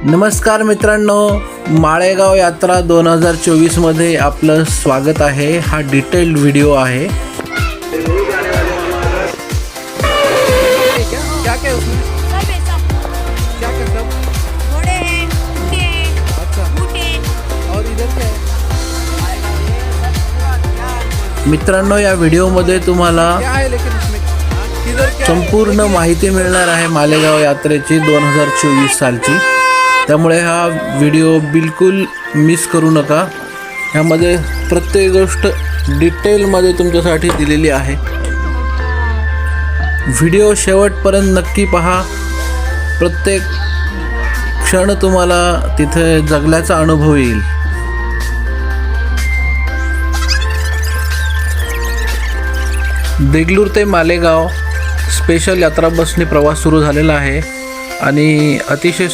नमस्कार मित्रांनो, माळेगाव यात्रा 2024 मध्ये आपलं स्वागत आहे। हा डिटेल्ड व्हिडिओ आहे। क्या क्या है उसमें? सब है सब। क्या क्या सब? घोड़े हैं, ऊँट हैं, अच्छा, ऊँट हैं। और इधर क्या है? मित्रांनो, या व्हिडिओमध्ये तुम्हाला क्या है लेकिन इसमें? किधर क्या है? संपूर्ण माहिती मिळणार आहे मालेगाव यात्रेची 2024 सालची। त्यामुळे हा व्हिडिओ बिलकुल मिस करू नका। ह्यामध्ये प्रत्येक गोष्ट डिटेलमध्ये तुमच्यासाठी दिलेली आहे। व्हिडिओ शेवटपर्यंत नक्की पहा। प्रत्येक क्षण तुम्हाला तिथे जगल्याचा अनुभव येईल। देगलूर ते मालेगाव स्पेशल यात्रा बसने प्रवास सुरू झालेला आहे आणि अतिशय